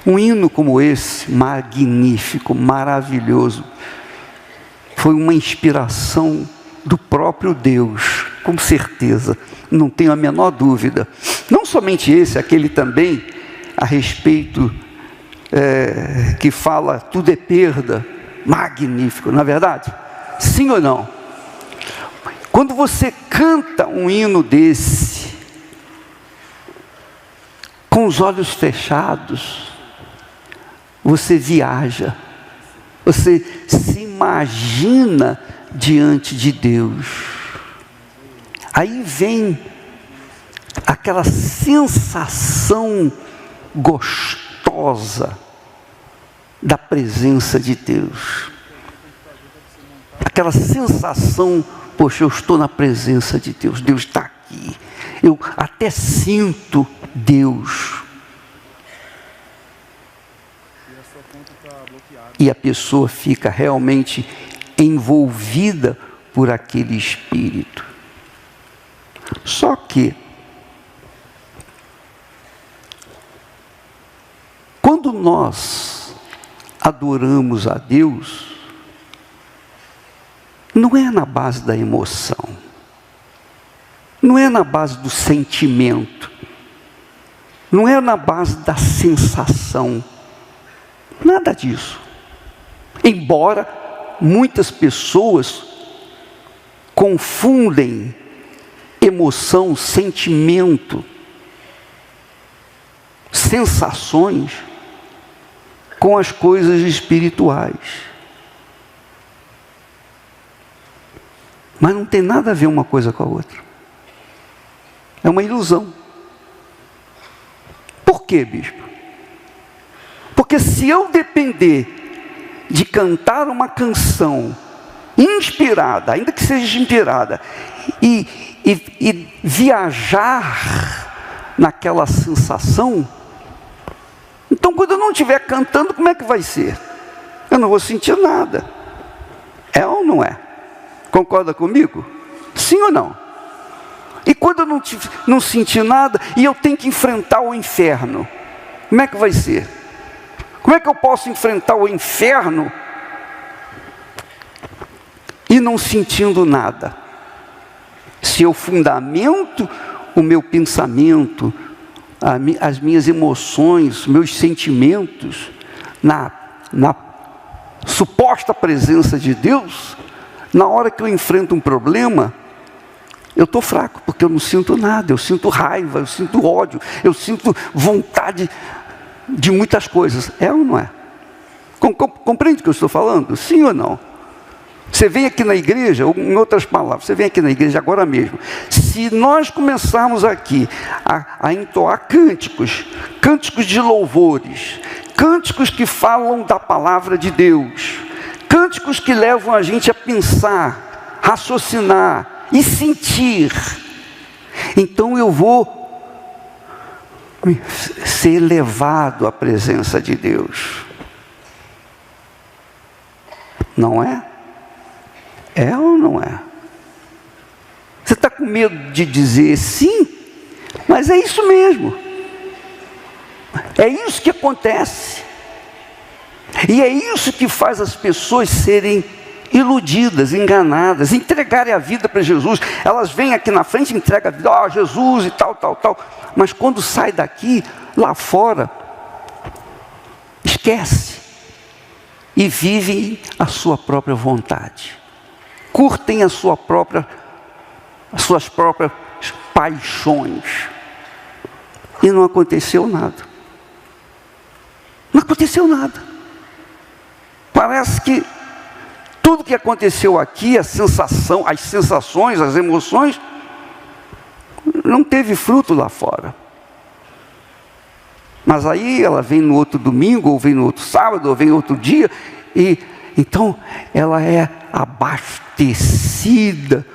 Um hino como esse, magnífico, maravilhoso, foi uma inspiração do próprio Deus, com certeza, não tenho a menor dúvida. Não somente esse, aquele também a respeito que fala tudo é perda, magnífico, não é verdade? Sim ou não? Quando você canta um hino desse, com os olhos fechados, você viaja, você se imagina diante de Deus. Aí vem aquela sensação gostosa da presença de Deus. Aquela sensação, poxa, eu estou na presença de Deus, Deus está aqui. Eu até sinto Deus. E a pessoa fica realmente envolvida por aquele espírito. Só que, quando nós adoramos a Deus, não é na base da emoção, não é na base do sentimento, não é na base da sensação, nada disso. Embora muitas pessoas confundem emoção, sentimento, sensações com as coisas espirituais. Mas não tem nada a ver uma coisa com a outra. É uma ilusão. Por quê, bispo? Porque se eu depender de cantar uma canção inspirada, ainda que seja inspirada, e viajar naquela sensação, então quando eu não estiver cantando, como é que vai ser? Eu não vou sentir nada. É ou não é? Concorda comigo? Sim ou não? E quando eu não sentir nada, e eu tenho que enfrentar o inferno, como é que vai ser? Como é que eu posso enfrentar o inferno e não sentindo nada? Se eu fundamento o meu pensamento, as minhas emoções, meus sentimentos na suposta presença de Deus, na hora que eu enfrento um problema, eu estou fraco, porque eu não sinto nada, eu sinto raiva, eu sinto ódio, eu sinto vontade de muitas coisas. É ou não é? Compreende o que eu estou falando? Sim ou não? Você vem aqui na igreja, ou em outras palavras, você vem aqui na igreja agora mesmo. Se nós começarmos aqui a entoar cânticos de louvores, cânticos que falam da palavra de Deus, cânticos que levam a gente a pensar, raciocinar e sentir, então eu vou ser levado à presença de Deus. Não é? É ou não é? Você está com medo de dizer sim? Mas é isso mesmo. É isso que acontece. E é isso que faz as pessoas serem iludidas, enganadas, entregarem a vida para Jesus. Elas vêm aqui na frente e entregam a vida, Jesus e tal. Mas quando sai daqui, lá fora, esquece. E vivem a sua própria vontade. Curtem as suas próprias paixões. E não aconteceu nada. Não aconteceu nada. Parece que tudo que aconteceu aqui, as sensações, as emoções, não teve fruto lá fora. Mas aí ela vem no outro domingo, ou vem no outro sábado, ou vem outro dia, e então ela é abastecida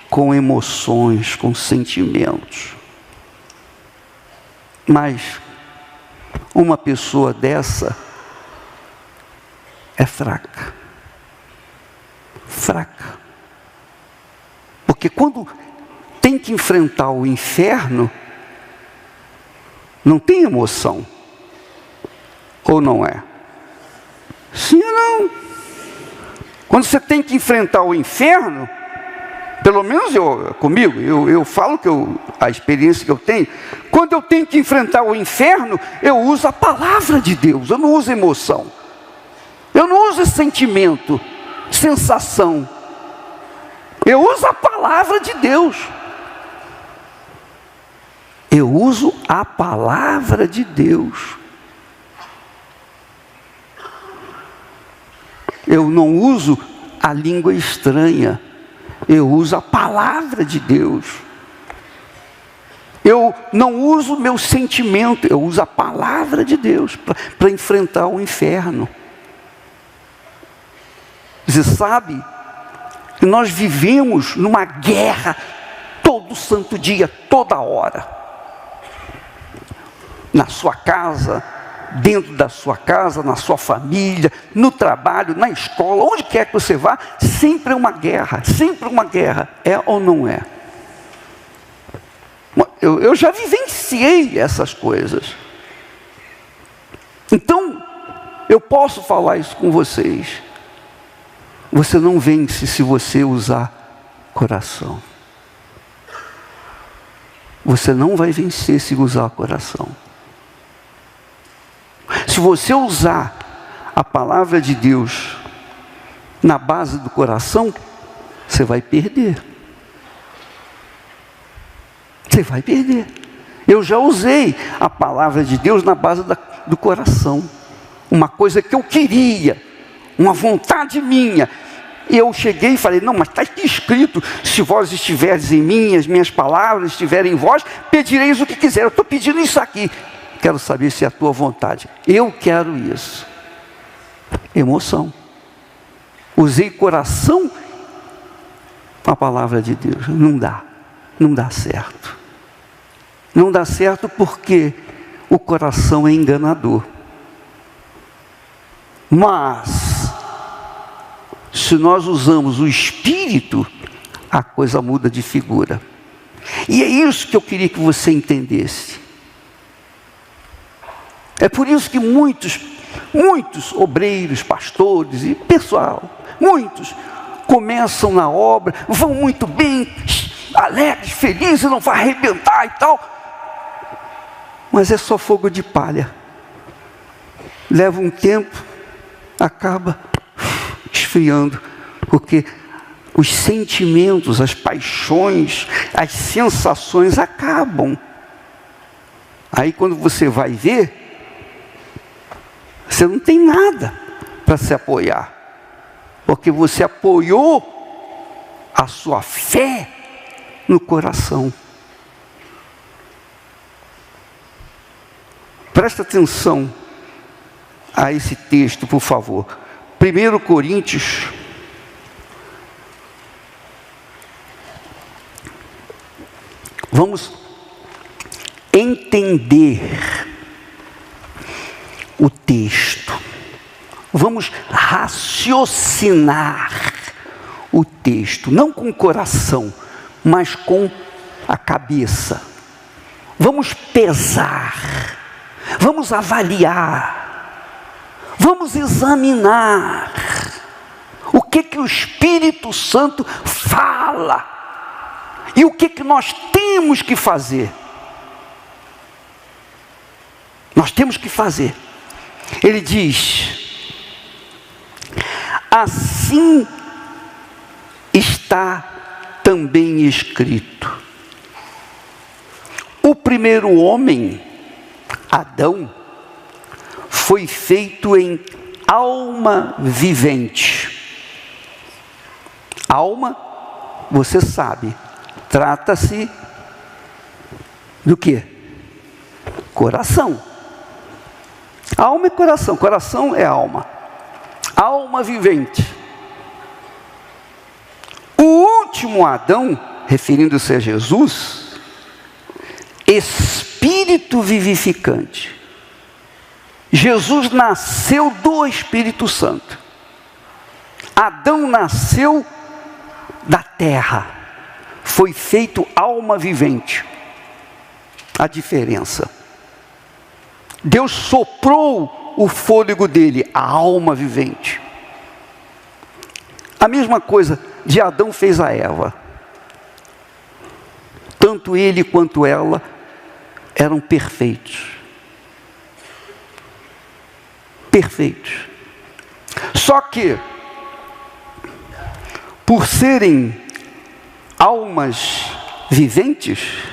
com emoções, com sentimentos. Mas uma pessoa dessa é fraca. Fraca. Porque quando tem que enfrentar o inferno, não tem emoção. Ou não é? Sim ou não? Quando você tem que enfrentar o inferno, pelo menos comigo, eu falo que a experiência que eu tenho, quando eu tenho que enfrentar o inferno, eu uso a palavra de Deus, eu não uso emoção, eu não uso sentimento, sensação, eu uso a palavra de Deus. Eu uso a palavra de Deus. Eu não uso a língua estranha. Eu uso a palavra de Deus. Eu não uso o meu sentimento. Eu uso a palavra de Deus para enfrentar o inferno. Você sabe que nós vivemos numa guerra todo santo dia, toda hora. Na sua casa, dentro da sua casa, na sua família, no trabalho, na escola, onde quer que você vá, sempre é uma guerra, é ou não é? Eu já vivenciei essas coisas. Então, eu posso falar isso com vocês. Você não vence se você usar coração. Você não vai vencer se usar coração. Se você usar a palavra de Deus na base do coração, você vai perder. Você vai perder. Eu já usei a palavra de Deus na base do coração. Uma coisa que eu queria, uma vontade minha. E eu cheguei e falei, não, mas está aqui escrito, se vós estiveres em mim, as minhas palavras estiverem em vós, pedireis o que quiser. Eu estou pedindo isso aqui. Quero saber se é a tua vontade. Eu quero isso. Emoção. Usei coração com a palavra de Deus. Não dá certo. Não dá certo porque o coração é enganador. Mas, se nós usamos o Espírito, a coisa muda de figura. E é isso que eu queria que você entendesse. É por isso que muitos obreiros, pastores e pessoal, muitos começam na obra, vão muito bem, alegres, felizes, não vai arrebentar e tal. Mas é só fogo de palha. Leva um tempo, acaba esfriando, porque os sentimentos, as paixões, as sensações acabam. Aí quando você vai ver, você não tem nada para se apoiar, porque você apoiou a sua fé no coração. Presta atenção a esse texto, por favor. 1 Coríntios, vamos entender o texto, vamos raciocinar o texto, não com o coração, mas com a cabeça. Vamos pesar, vamos avaliar, vamos examinar o que o Espírito Santo fala e o que nós temos que fazer. Nós temos que fazer. Ele diz: assim está também escrito. O primeiro homem, Adão, foi feito em alma vivente. Alma, você sabe, trata-se do quê? Coração. Alma e coração. Coração é alma. Alma vivente. O último Adão, referindo-se a Jesus, espírito vivificante. Jesus nasceu do Espírito Santo. Adão nasceu da terra. Foi feito alma vivente. A diferença. Deus soprou o fôlego dele, a alma vivente. A mesma coisa de Adão fez a Eva. Tanto ele quanto ela eram perfeitos. Perfeitos. Só que, por serem almas viventes,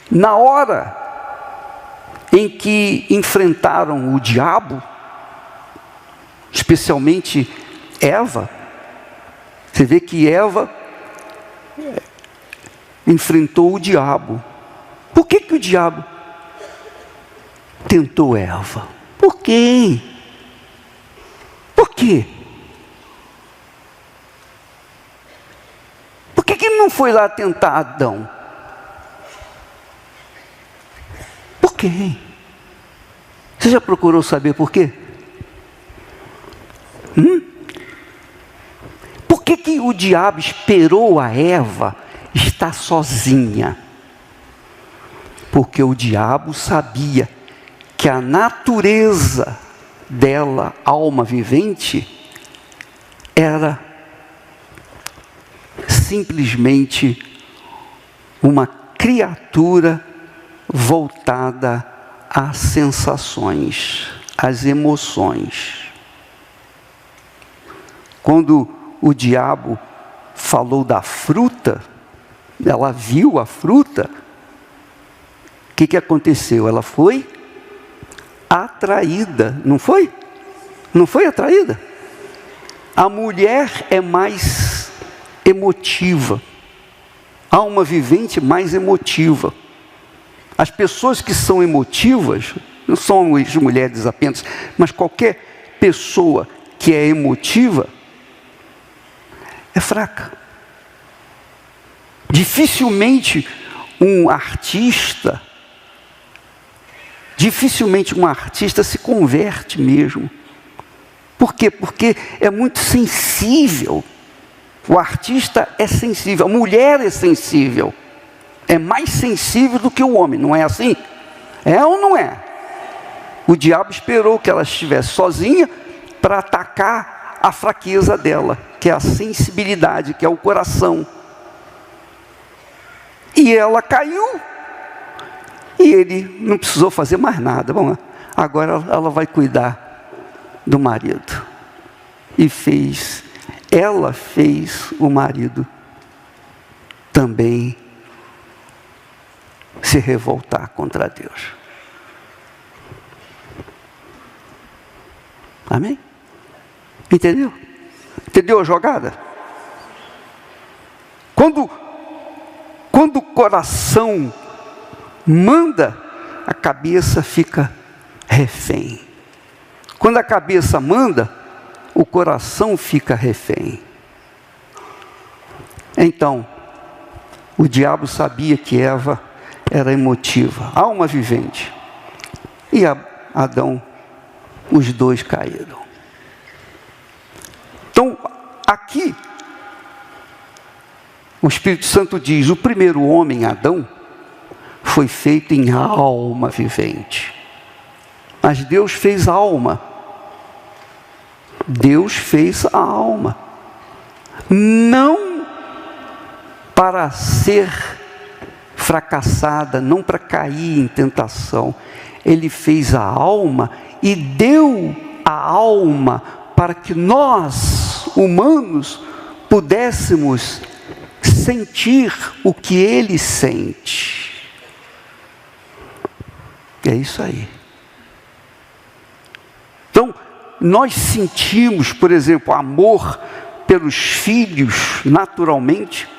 na hora em que enfrentaram o diabo, especialmente Eva, você vê que Eva enfrentou o diabo. Por que o diabo tentou Eva? Por quê? Por quê? Por que ele não foi lá tentar Adão? Por quê? Você já procurou saber por quê? Por que o diabo esperou a Eva estar sozinha? Porque o diabo sabia que a natureza dela, alma vivente, era simplesmente uma criatura voltada às sensações, às emoções. Quando o diabo falou da fruta, ela viu a fruta, o que aconteceu? Ela foi atraída, não foi? Não foi atraída? A mulher é mais emotiva, a alma vivente mais emotiva. As pessoas que são emotivas, não são as mulheres apenas, mas qualquer pessoa que é emotiva, é fraca. Dificilmente um artista se converte mesmo. Por quê? Porque é muito sensível. O artista é sensível, a mulher é sensível. É mais sensível do que o homem, não é assim? É ou não é? O diabo esperou que ela estivesse sozinha para atacar a fraqueza dela, que é a sensibilidade, que é o coração. E ela caiu. E ele não precisou fazer mais nada. Bom, agora ela vai cuidar do marido. E ela fez o marido também se revoltar contra Deus. Amém? Entendeu? Entendeu a jogada? Quando o coração manda, a cabeça fica refém. Quando a cabeça manda, o coração fica refém. Então, o diabo sabia que Eva era emotiva, alma vivente. E Adão, os dois caíram. Então, aqui, o Espírito Santo diz, o primeiro homem, Adão, foi feito em alma vivente. Mas Deus fez a alma. Deus fez a alma. Não para ser fracassada, não para cair em tentação. Ele fez a alma e deu a alma para que nós, humanos, pudéssemos sentir o que ele sente. É isso aí. Então, nós sentimos, por exemplo, amor pelos filhos naturalmente.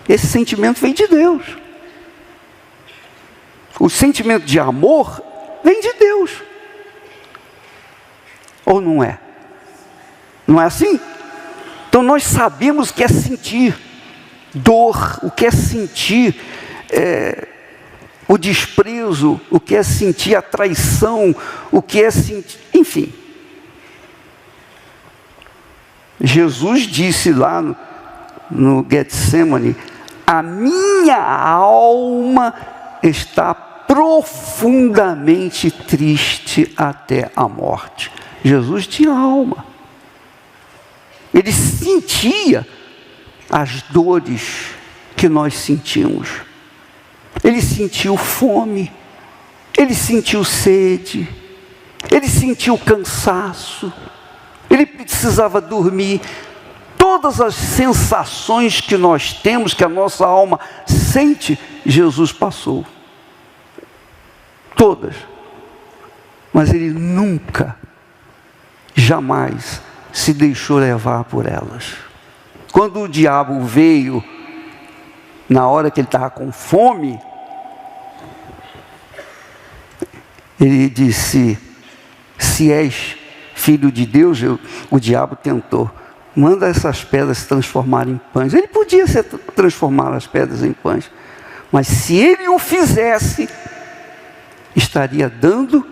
Esse sentimento vem de Deus. O sentimento de amor vem de Deus. Ou não é? Não é assim? Então nós sabemos o que é sentir dor, o que é sentir o desprezo, o que é sentir a traição, o que é sentir, enfim. Jesus disse lá no Getsemane, a minha alma está profundamente triste até a morte. Jesus tinha alma. Ele sentia as dores que nós sentimos. Ele sentiu fome, ele sentiu sede, ele sentiu cansaço, ele precisava dormir. Todas as sensações que nós temos, que a nossa alma sente, Jesus passou. Todas. Mas ele nunca, jamais se deixou levar por elas. Quando o diabo veio, na hora que ele estava com fome, ele disse: se és filho de Deus, o diabo tentou, manda essas pedras se transformarem em pães. Ele podia transformar as pedras em pães, mas se ele o fizesse, estaria dando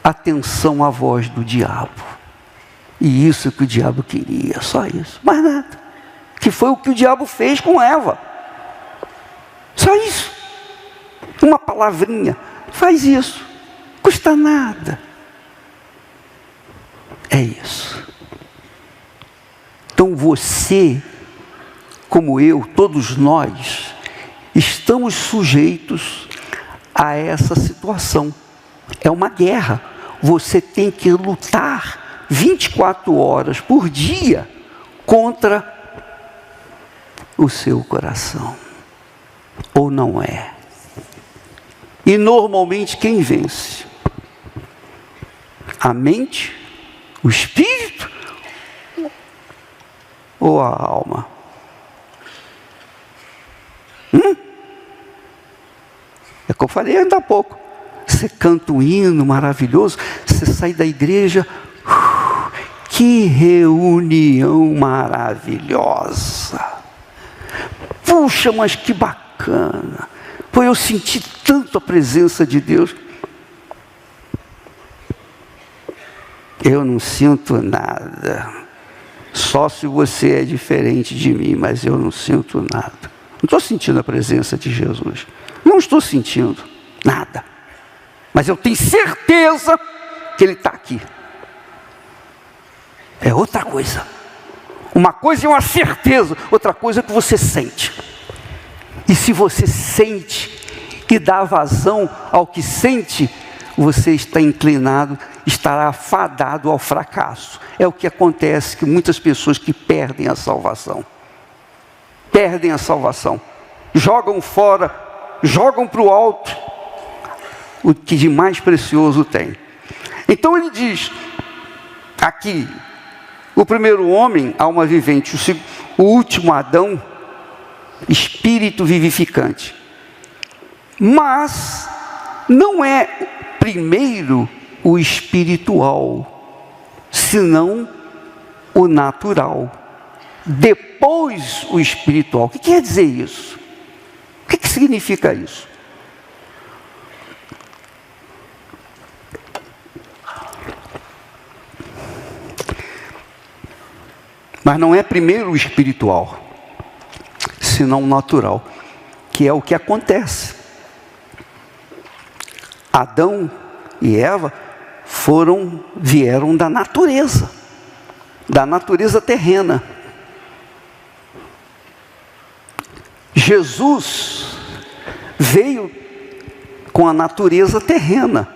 atenção à voz do diabo. E isso que o diabo queria, só isso, mais nada. Que foi o que o diabo fez com Eva. Só isso. Uma palavrinha, faz isso, custa nada. É isso. Então você, como eu, todos nós, estamos sujeitos a essa situação. É uma guerra. Você tem que lutar 24 horas por dia contra o seu coração. Ou não é? E normalmente quem vence? A mente? O espírito? Ou a alma? É como eu falei ainda há pouco. Você canta um hino maravilhoso, você sai da igreja, que reunião maravilhosa. Puxa, mas que bacana. Pô, eu senti tanto a presença de Deus. Eu não sinto nada. Só se você é diferente de mim, mas eu não sinto nada. Não estou sentindo a presença de Jesus. Não estou sentindo nada. Mas eu tenho certeza que Ele está aqui. É outra coisa. Uma coisa é uma certeza, outra coisa é que você sente. E se você sente e dá vazão ao que sente, você está inclinado, estará fadado ao fracasso. É o que acontece com muitas pessoas que perdem a salvação. Perdem a salvação. Jogam fora, jogam para o alto o que de mais precioso tem. Então ele diz aqui, o primeiro homem, alma vivente, o último Adão, espírito vivificante. Mas não é primeiro o espiritual, senão o natural. Depois o espiritual. O que quer dizer isso? O que significa isso? Mas não é primeiro o espiritual, senão o natural, que é o que acontece. Adão e Eva vieram da natureza terrena. Jesus veio com a natureza terrena,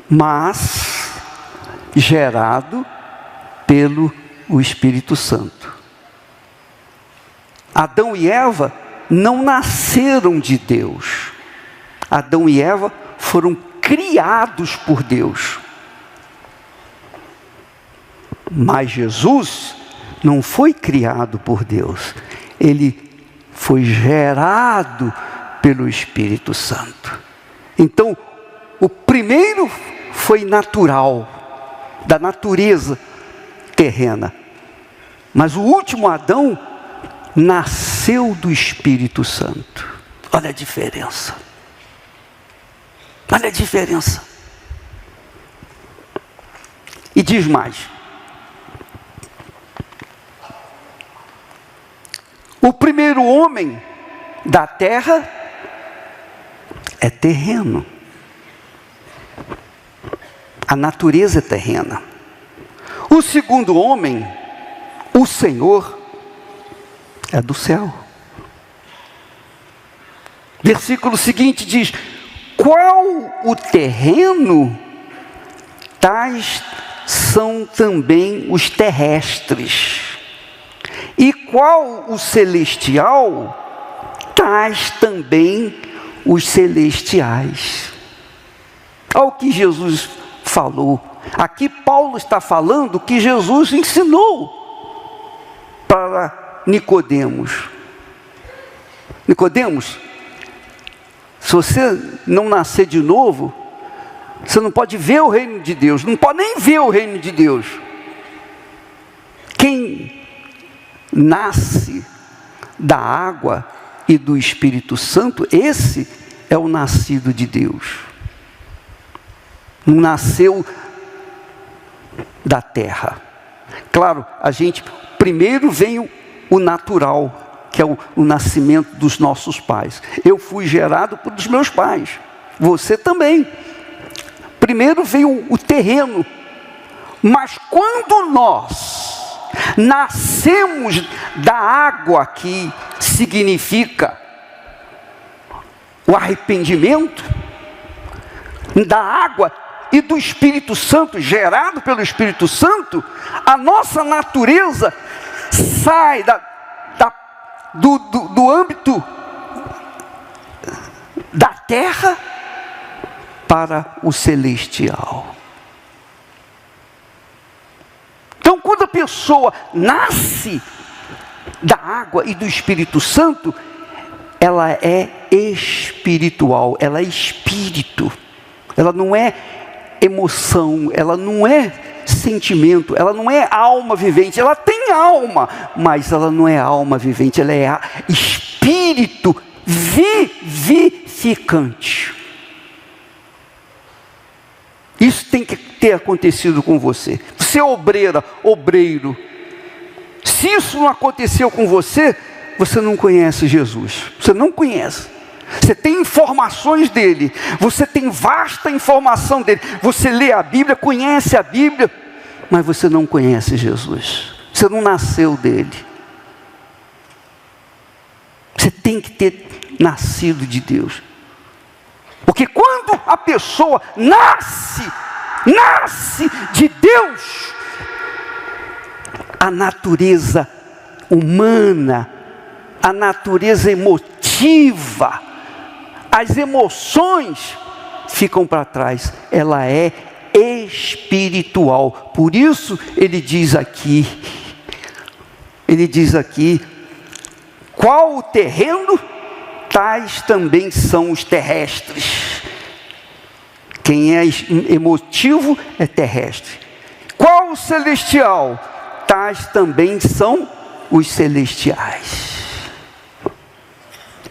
mas gerado pelo Espírito Santo. Adão e Eva não nasceram de Deus. Adão e Eva foram criados por Deus. Mas Jesus não foi criado por Deus. Ele foi gerado pelo Espírito Santo. Então, o primeiro foi natural, da natureza terrena. Mas o último Adão nasceu do Espírito Santo. Olha a diferença. Olha a diferença. E diz mais. O primeiro homem da terra é terreno. A natureza é terrena. O segundo homem, o Senhor, é do céu. Versículo seguinte diz: qual o terreno, tais são também os terrestres. E qual o celestial, tais também os celestiais. Olha o que Jesus falou. Aqui Paulo está falando que Jesus ensinou para Nicodemos. Nicodemos, se você não nascer de novo, você não pode ver o reino de Deus, não pode nem ver o reino de Deus. Quem nasce da água e do Espírito Santo, esse é o nascido de Deus. Não nasceu da terra. Claro, primeiro vem o natural, que é o nascimento dos nossos pais. Eu fui gerado pelos meus pais, você também. Primeiro veio o terreno, mas quando nós nascemos da água, que significa o arrependimento, da água e do Espírito Santo, gerado pelo Espírito Santo, a nossa natureza sai do âmbito da terra para o celestial. Então, quando a pessoa nasce da água e do Espírito Santo, ela é espiritual, ela é espírito, ela não é emoção, ela não é sentimento, ela não é alma vivente. Ela tem alma, mas ela não é alma vivente, ela é espírito vivificante. Isso tem que ter acontecido com você. Você é obreiro. Se isso não aconteceu com você, você não conhece Jesus. Você não conhece. Você tem informações dele, você tem vasta informação dele, você lê a Bíblia, conhece a Bíblia, mas você não conhece Jesus, você não nasceu dele. Você tem que ter nascido de Deus, porque quando a pessoa nasce de Deus, a natureza humana, a natureza emotiva, as emoções ficam para trás. Ela é espiritual. Por isso ele diz aqui, qual o terreno, tais também são os terrestres. Quem é emotivo é terrestre. Qual o celestial, tais também são os celestiais.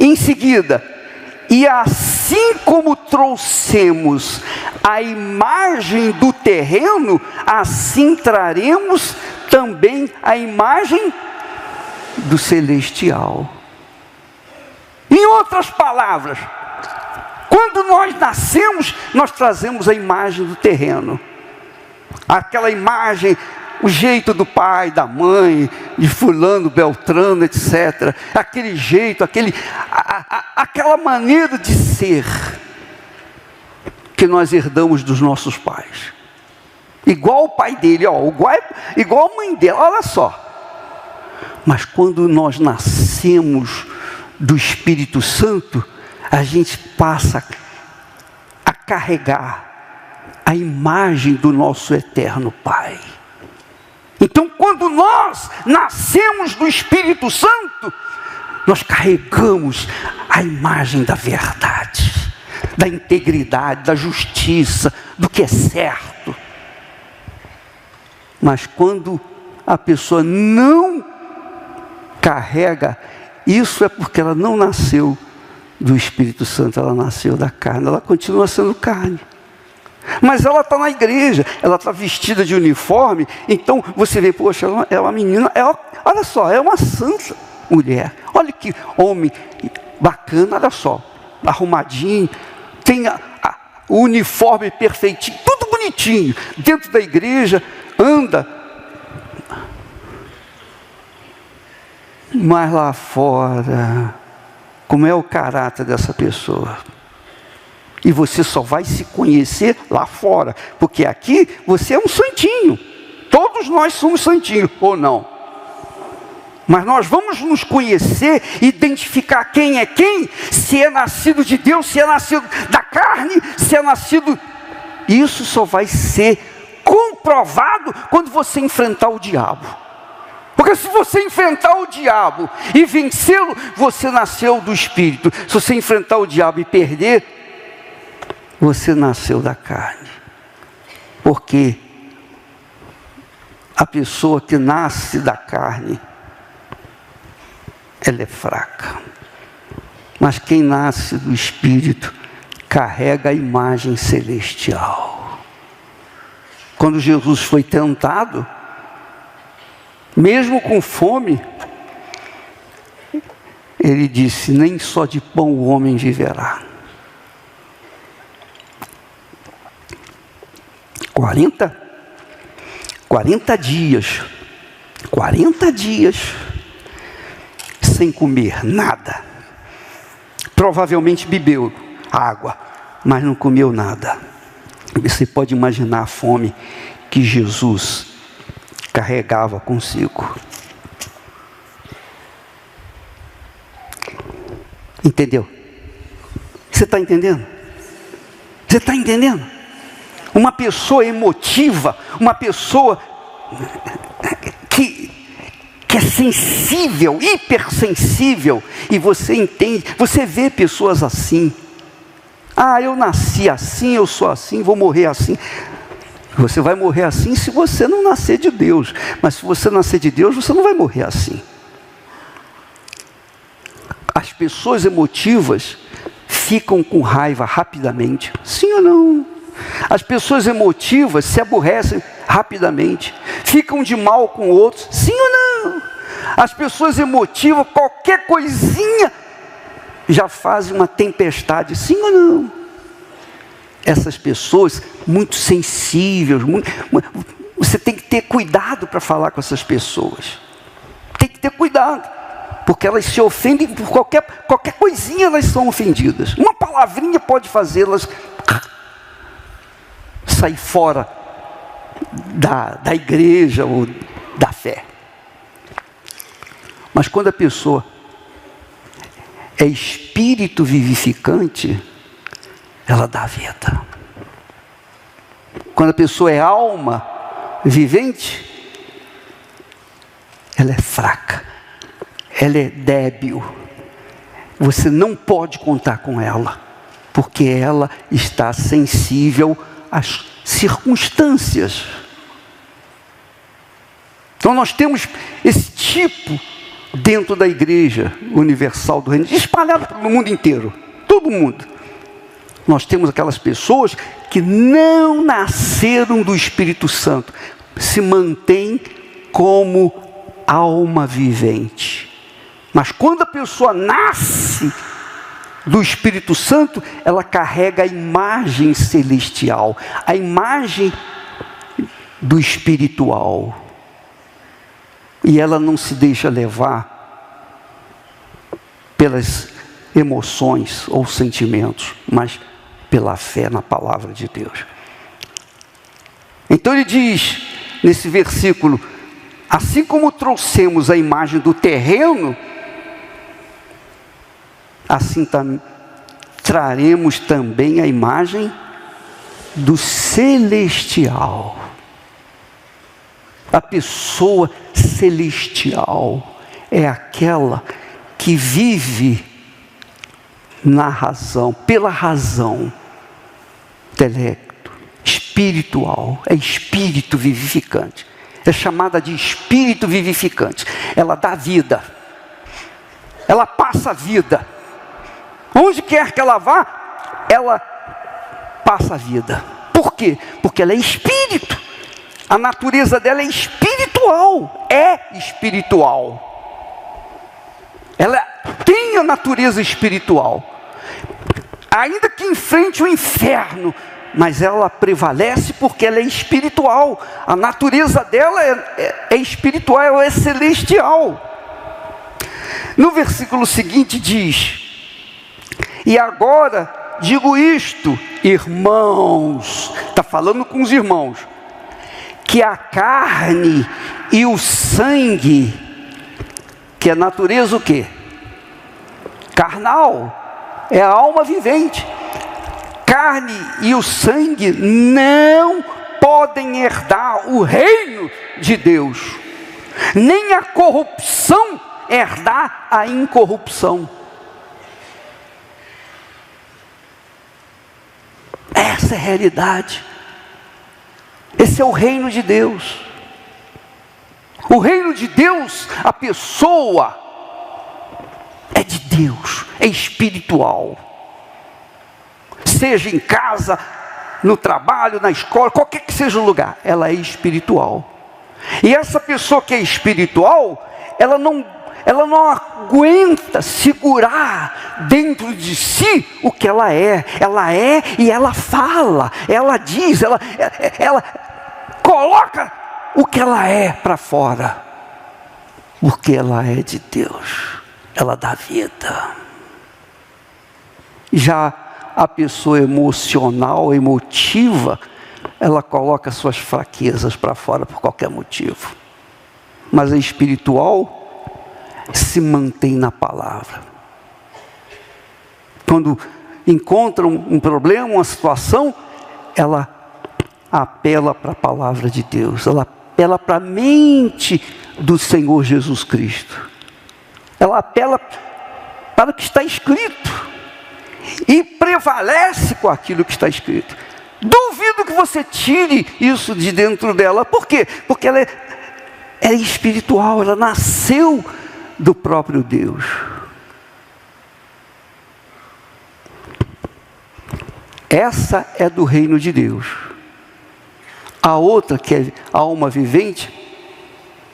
Em seguida, e assim como trouxemos a imagem do terreno, assim traremos também a imagem do celestial. Em outras palavras, quando nós nascemos, nós trazemos a imagem do terreno. Aquela imagem, o jeito do pai, da mãe, de fulano, beltrano, etc. Aquele jeito, aquela maneira de ser que nós herdamos dos nossos pais. Igual o pai dele, igual a mãe dela, olha só. Mas quando nós nascemos do Espírito Santo, a gente passa a carregar a imagem do nosso eterno Pai. Então, quando nós nascemos do Espírito Santo, nós carregamos a imagem da verdade, da integridade, da justiça, do que é certo. Mas quando a pessoa não carrega, isso é porque ela não nasceu do Espírito Santo, ela nasceu da carne, ela continua sendo carne. Mas ela está na igreja, ela está vestida de uniforme, então você vê, poxa, ela é uma menina, olha só, é uma santa mulher, olha que homem bacana, olha só, arrumadinho, tem o uniforme perfeitinho, tudo bonitinho, dentro da igreja, anda. Mas lá fora, como é o caráter dessa pessoa? E você só vai se conhecer lá fora, porque aqui você é um santinho. Todos nós somos santinhos, ou não? Mas nós vamos nos conhecer, identificar quem é quem, se é nascido de Deus, se é nascido da carne, se é nascido... Isso só vai ser comprovado quando você enfrentar o diabo. Porque se você enfrentar o diabo e vencê-lo, você nasceu do Espírito. Se você enfrentar o diabo e perder, você nasceu da carne. Porque a pessoa que nasce da carne, ela é fraca. Mas quem nasce do Espírito carrega a imagem celestial. Quando Jesus foi tentado, mesmo com fome, ele disse: nem só de pão o homem viverá. 40 dias sem comer nada. Provavelmente bebeu água, mas não comeu nada. Você pode imaginar a fome que Jesus carregava consigo. Entendeu? Você está entendendo? Você está entendendo? Uma pessoa emotiva, uma pessoa que é sensível, hipersensível, e você entende, você vê pessoas assim. Ah, eu nasci assim, eu sou assim, vou morrer assim. Você vai morrer assim se você não nascer de Deus, mas se você nascer de Deus, você não vai morrer assim. As pessoas emotivas ficam com raiva rapidamente, sim ou não? As pessoas emotivas se aborrecem rapidamente, ficam de mal com outros, sim ou não? As pessoas emotivas, qualquer coisinha, já fazem uma tempestade, sim ou não? Essas pessoas muito sensíveis, você tem que ter cuidado para falar com essas pessoas. Tem que ter cuidado, porque elas se ofendem por qualquer coisinha, elas são ofendidas. Uma palavrinha pode fazê-las sair fora da igreja ou da fé. Mas quando a pessoa é espírito vivificante, ela dá vida. Quando a pessoa é alma vivente, ela é fraca, ela é débil. Você não pode contar com ela, porque ela está sensível às circunstâncias. Então nós temos esse tipo dentro da Igreja Universal do Reino, espalhado pelo mundo inteiro, todo mundo. Nós temos aquelas pessoas que não nasceram do Espírito Santo, se mantêm como alma vivente. Mas quando a pessoa nasce do Espírito Santo, ela carrega a imagem celestial, a imagem do espiritual. E ela não se deixa levar pelas emoções ou sentimentos, mas pela fé na palavra de Deus. Então ele diz, nesse versículo, assim como trouxemos a imagem do terreno, assim traremos também a imagem do celestial. A pessoa celestial é aquela que vive na razão, pela razão, intelecto, espiritual, é espírito vivificante. É chamada de espírito vivificante. Ela dá vida, ela passa a vida. Onde quer que ela vá, ela passa a vida. Por quê? Porque ela é espírito. A natureza dela é espiritual. É espiritual. Ela tem a natureza espiritual. ainda que enfrente o inferno, mas ela prevalece porque ela é espiritual. A natureza dela é espiritual, ela é celestial. No versículo seguinte diz: e agora digo isto, irmãos, está falando com os irmãos, que a carne e o sangue, que é natureza o quê? Carnal, é a alma vivente. Carne e o sangue não podem herdar o reino de Deus, nem a corrupção herdar a incorrupção. Essa é a realidade. Esse é o reino de Deus. O reino de Deus, a pessoa é de Deus, é espiritual. Seja em casa, no trabalho, na escola, qualquer que seja o lugar, ela é espiritual. E essa pessoa que é espiritual, ela não aguenta segurar dentro de si o que ela é. Ela é e ela fala, ela diz, ela coloca o que ela é para fora, porque ela é de Deus, ela dá vida. Já a pessoa emocional, emotiva, ela coloca suas fraquezas para fora por qualquer motivo. Mas a espiritual se mantém na palavra. Quando encontra um problema, uma situação, ela apela para a palavra de Deus, ela apela para a mente do Senhor Jesus Cristo, ela apela para o que está escrito e prevalece com aquilo que está escrito. Duvido que você tire isso de dentro dela. Por quê? Porque ela é espiritual, ela nasceu do próprio Deus. Essa é do reino de Deus. A outra, que é a alma vivente,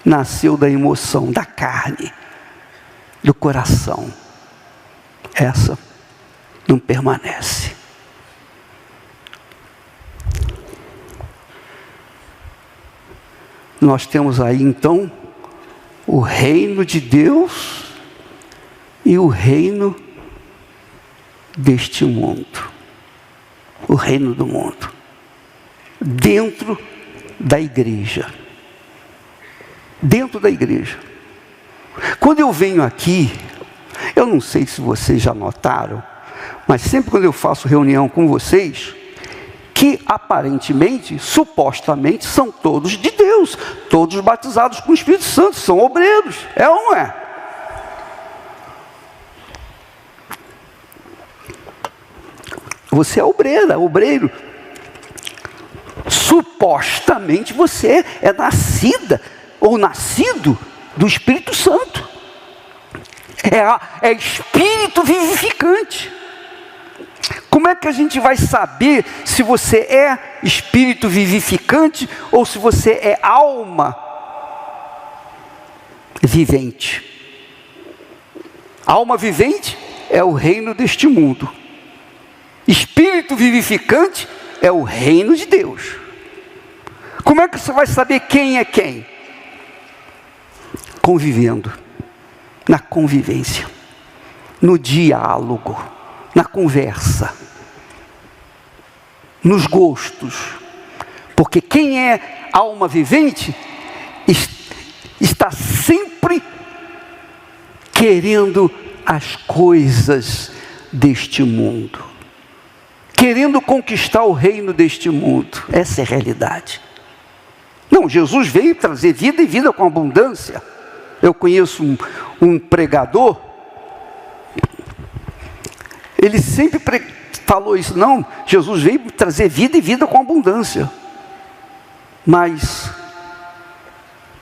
nasceu da emoção, da carne, do coração. Essa não permanece. Nós temos aí então o reino de Deus e o reino deste mundo, o reino do mundo, dentro da igreja. Dentro da igreja. Quando eu venho aqui, eu não sei se vocês já notaram, mas sempre quando eu faço reunião com vocês, que aparentemente, supostamente, são todos de Deus, todos batizados com o Espírito Santo, são obreiros, é ou não é? Você é obreiro. Supostamente você é nascida ou nascido do Espírito Santo. É Espírito vivificante. Como é que a gente vai saber se você é espírito vivificante ou se você é alma vivente? Alma vivente é o reino deste mundo. Espírito vivificante é o reino de Deus. Como é que você vai saber quem é quem? Convivendo, na convivência, no diálogo, na conversa, nos gostos. Porque quem é alma vivente está sempre querendo as coisas deste mundo, querendo conquistar o reino deste mundo. Essa é a realidade. Não, Jesus veio trazer vida e vida com abundância. Eu conheço um pregador, ele sempre falou isso. Não, Jesus veio trazer vida e vida com abundância. Mas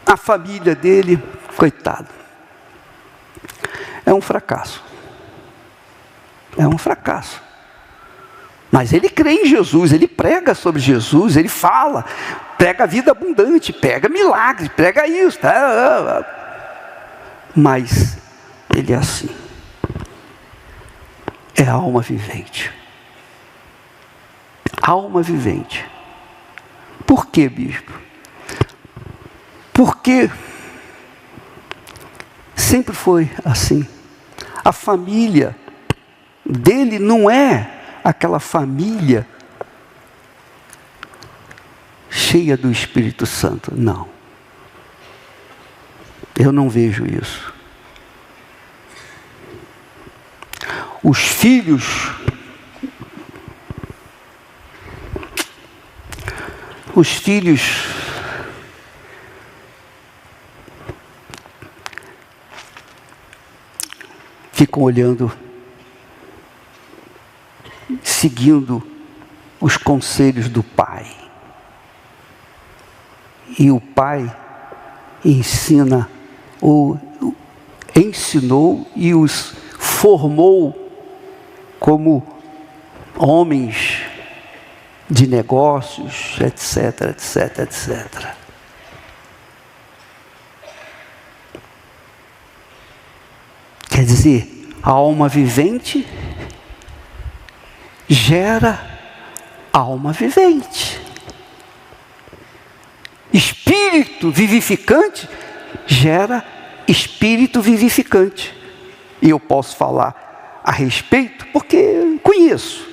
a família dele, coitado, é um fracasso. É um fracasso. Mas ele crê em Jesus, ele prega sobre Jesus, ele fala, prega vida abundante, prega milagre, prega isso. Mas ele é assim. É a alma vivente. alma vivente. Por quê, bispo? Porque sempre foi assim. A família dele não é aquela família cheia do Espírito Santo, não. Eu não vejo isso. Os filhos ficam olhando, seguindo os conselhos do pai. E o pai ensina, ou ensinou e os formou como homens de negócios, etc, etc, etc. Quer dizer, a alma vivente gera alma vivente. Espírito vivificante gera espírito vivificante. E eu posso falar a respeito porque conheço.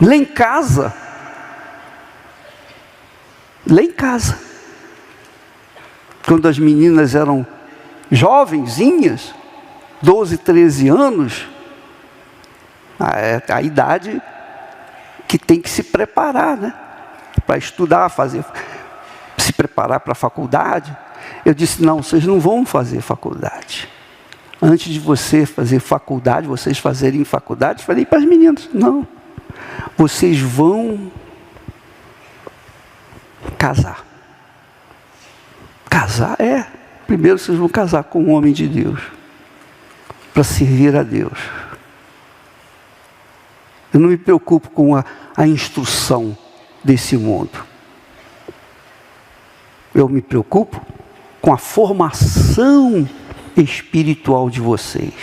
Lá em casa, quando as meninas eram jovenzinhas, 12, 13 anos, a idade que tem que se preparar, né? Para estudar, se preparar para a faculdade. Eu disse, não, vocês não vão fazer faculdade. Antes de você fazer faculdade, vocês fazerem faculdade, falei para as meninas, não. Vocês vão casar. Casar primeiro vocês vão casar com um homem de Deus, para servir a Deus. Eu não me preocupo com a instrução desse mundo. Eu me preocupo com a formação espiritual de vocês.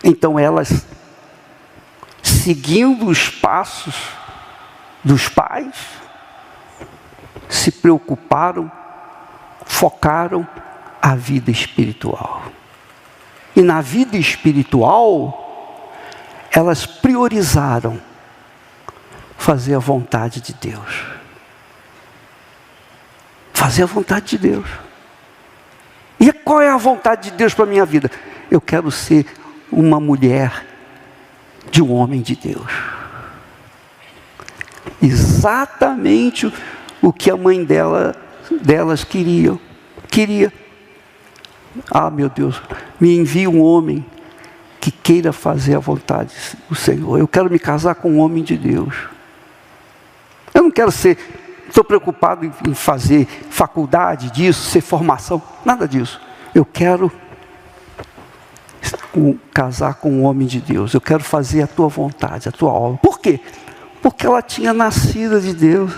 Então elas, seguindo os passos dos pais, se preocuparam, focaram a vida espiritual. E na vida espiritual, elas priorizaram fazer a vontade de Deus. Fazer a vontade de Deus. E qual é a vontade de Deus para a minha vida? Eu quero ser uma mulher de um homem de Deus. Exatamente o que a mãe delas queria. Ah, meu Deus, me envie um homem que queira fazer a vontade do Senhor. Eu quero me casar com um homem de Deus. Eu não quero estou preocupado em fazer faculdade disso, ser formação, nada disso. Eu quero casar com um homem de Deus. Eu quero fazer a tua vontade, a tua obra. Por quê? Porque ela tinha nascido de Deus.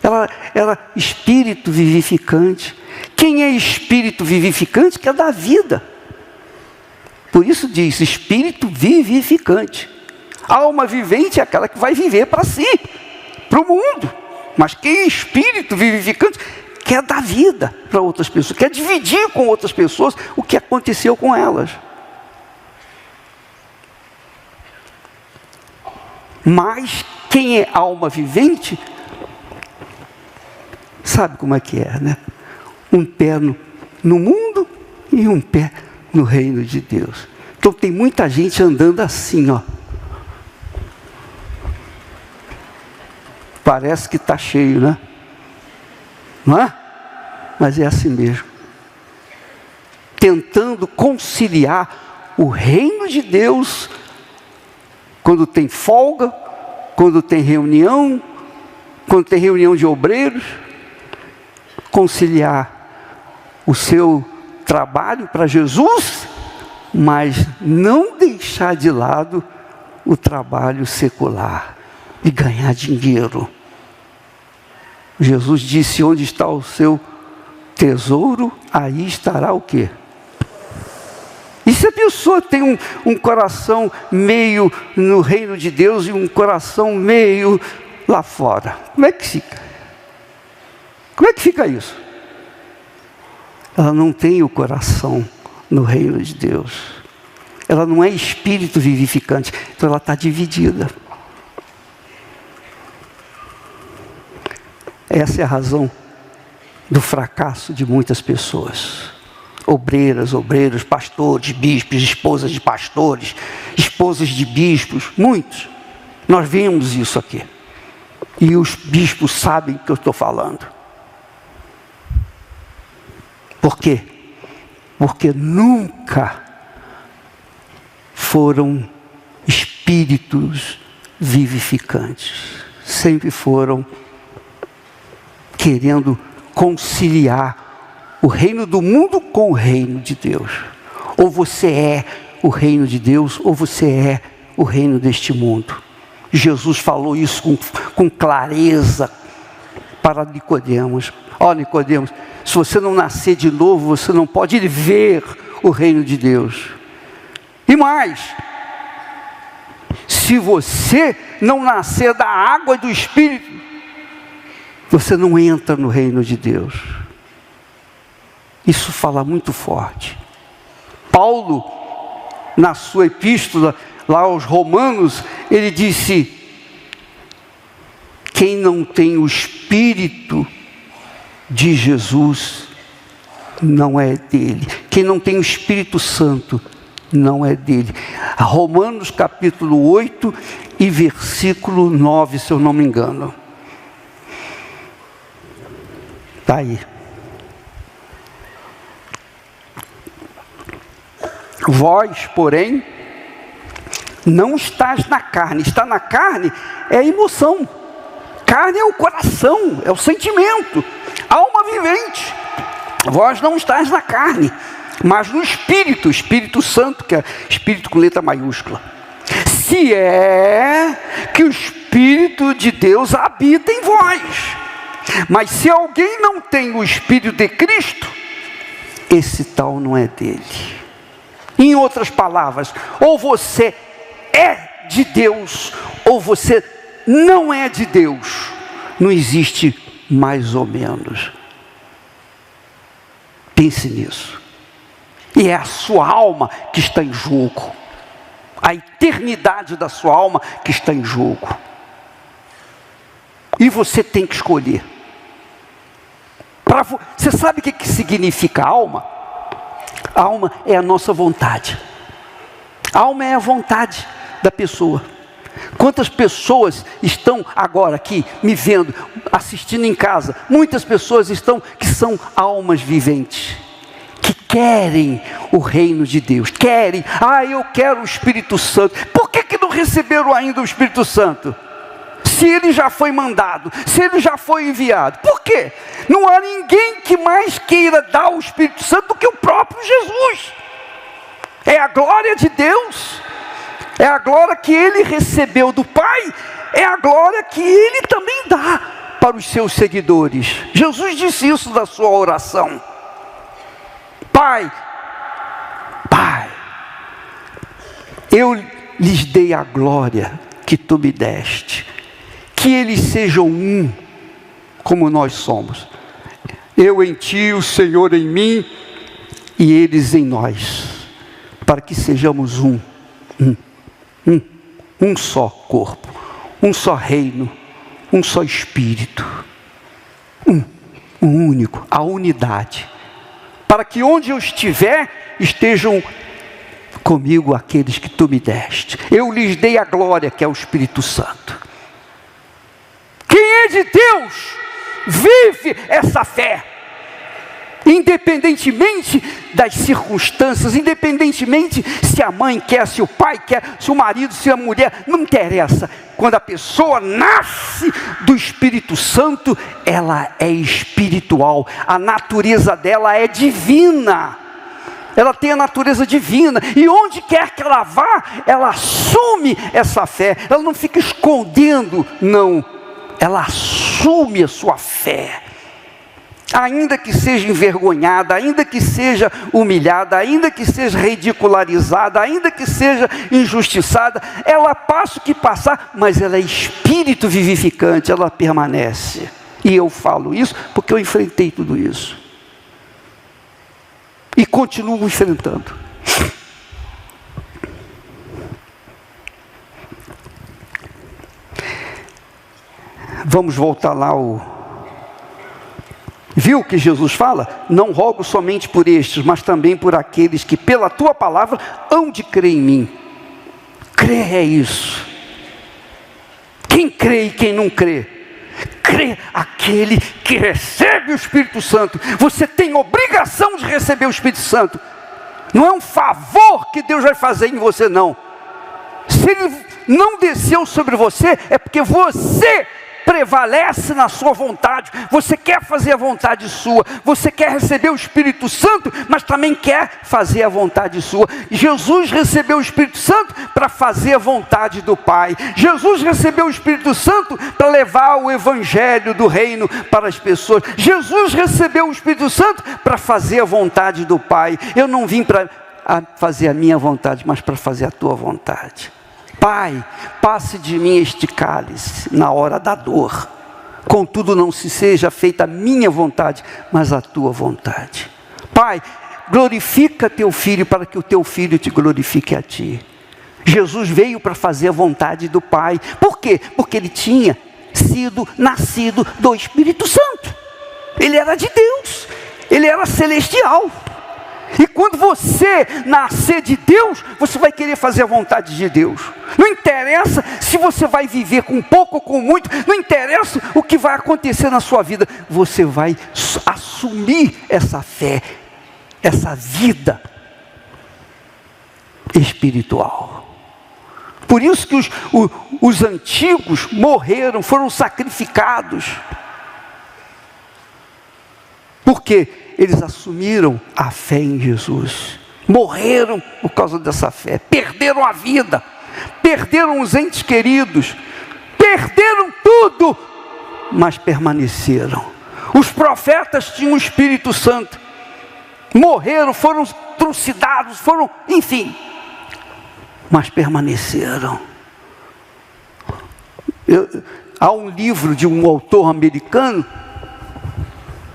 Ela era espírito vivificante. Quem é espírito vivificante? Que é da vida. Por isso diz, espírito vivificante. Alma vivente é aquela que vai viver para si, para o mundo. Mas quem é espírito vivificante quer dar vida para outras pessoas, quer dividir com outras pessoas o que aconteceu com elas. Mas quem é alma vivente, sabe como é que é, né? Um pé no mundo e um pé no reino de Deus. Então tem muita gente andando assim, ó. Parece que está cheio, né? Não é? Mas é assim mesmo. Tentando conciliar o reino de Deus, quando tem folga, quando tem reunião de obreiros, conciliar o seu trabalho para Jesus, mas não deixar de lado o trabalho secular e ganhar dinheiro. Jesus disse, onde está o seu tesouro, aí estará o quê? E se a pessoa tem um coração meio no reino de Deus e um coração meio lá fora, como é que fica? Como é que fica isso? Ela não tem o coração no reino de Deus. Ela não é espírito vivificante, então ela está dividida. Essa é a razão do fracasso de muitas pessoas. Obreiras, obreiros, pastores, bispos, esposas de pastores, esposas de bispos, muitos. Nós vemos isso aqui. E os bispos sabem o que eu estou falando. Por quê? Porque nunca foram espíritos vivificantes. Sempre foram querendo conciliar o reino do mundo com o reino de Deus. Ou você é o reino de Deus, ou você é o reino deste mundo. Jesus falou isso com clareza para Nicodemos. Ó, Nicodemos, se você não nascer de novo, você não pode ver o reino de Deus. E mais, se você não nascer da água e do Espírito, você não entra no reino de Deus. Isso fala muito forte. Paulo, na sua epístola, lá aos Romanos, ele disse: quem não tem o Espírito de Jesus, não é dele. Quem não tem o Espírito Santo, não é dele. Romanos capítulo 8 e versículo 9, se eu não me engano. Está aí. Vós, porém, não estás na carne. Estar na carne é a emoção. Carne é o coração, é o sentimento. Alma vivente. Vós não estás na carne, mas no Espírito. Espírito Santo, que é Espírito com letra maiúscula. Se é que o Espírito de Deus habita em vós. Mas se alguém não tem o Espírito de Cristo, esse tal não é dele. Em outras palavras, ou você é de Deus, ou você não é de Deus. Não existe mais ou menos. Pense nisso. E é a sua alma que está em jogo. A eternidade da sua alma que está em jogo. E você tem que escolher. Você sabe o que significa alma? A alma é a nossa vontade. A alma é a vontade da pessoa. Quantas pessoas estão agora aqui me vendo, assistindo em casa? Muitas pessoas que são almas viventes, que querem o reino de Deus, querem, eu quero o Espírito Santo. Por que não receberam ainda o Espírito Santo? Se ele já foi mandado, se ele já foi enviado. Por quê? Não há ninguém que mais queira dar o Espírito Santo do que o próprio Jesus. É a glória de Deus, é a glória que ele recebeu do Pai, é a glória que ele também dá para os seus seguidores. Jesus disse isso na sua oração: Pai, eu lhes dei a glória que tu me deste, que eles sejam um, como nós somos. Eu em ti, o Senhor em mim, e eles em nós, para que sejamos um só corpo, um só reino, um só Espírito, um único, a unidade, para que onde eu estiver, estejam comigo aqueles que tu me deste. Eu lhes dei a glória, que é o Espírito Santo. Quem é de Deus, vive essa fé, independentemente das circunstâncias, independentemente se a mãe quer, se o pai quer, se o marido, se a mulher, não interessa. Quando a pessoa nasce do Espírito Santo, ela é espiritual, a natureza dela é divina. Ela tem a natureza divina, e onde quer que ela vá, ela assume essa fé. Ela não fica escondendo, não. Ela assume a sua fé. ainda que seja envergonhada, ainda que seja humilhada, ainda que seja ridicularizada, ainda que seja injustiçada, ela passa o que passar, mas ela é espírito vivificante, ela permanece. E eu falo isso porque eu enfrentei tudo isso. E continuo enfrentando. Vamos voltar lá Viu que Jesus fala? Não rogo somente por estes, mas também por aqueles que pela tua palavra hão de crer em mim. Crer é isso. Quem crê e quem não crê? Crê aquele que recebe o Espírito Santo. Você tem obrigação de receber o Espírito Santo. Não é um favor que Deus vai fazer em você, não. Se Ele não desceu sobre você, é porque você prevalece na sua vontade. Você quer fazer a vontade sua. Você quer receber o Espírito Santo, mas também quer fazer a vontade sua. Jesus recebeu o Espírito Santo para fazer a vontade do Pai. Jesus recebeu o Espírito Santo para levar o Evangelho do Reino para as pessoas. Jesus recebeu o Espírito Santo para fazer a vontade do Pai. Eu não vim para fazer a minha vontade, mas para fazer a tua vontade. Pai, passe de mim este cálice na hora da dor. Contudo, não se seja feita a minha vontade, mas a tua vontade. Pai, glorifica teu filho para que o teu filho te glorifique a ti. Jesus veio para fazer a vontade do Pai. Por quê? Porque ele tinha sido nascido do Espírito Santo. Ele era de Deus. Ele era celestial. E quando você nascer de Deus, você vai querer fazer a vontade de Deus. Não interessa se você vai viver com pouco ou com muito, não interessa o que vai acontecer na sua vida. Você vai assumir essa fé, essa vida espiritual. Por isso que os antigos morreram, foram sacrificados. Por quê? Eles assumiram a fé em Jesus. Morreram por causa dessa fé. Perderam a vida. Perderam os entes queridos. Perderam tudo. Mas permaneceram. Os profetas tinham o Espírito Santo. Morreram, foram trucidados, enfim. Mas permaneceram. Há um livro de um autor americano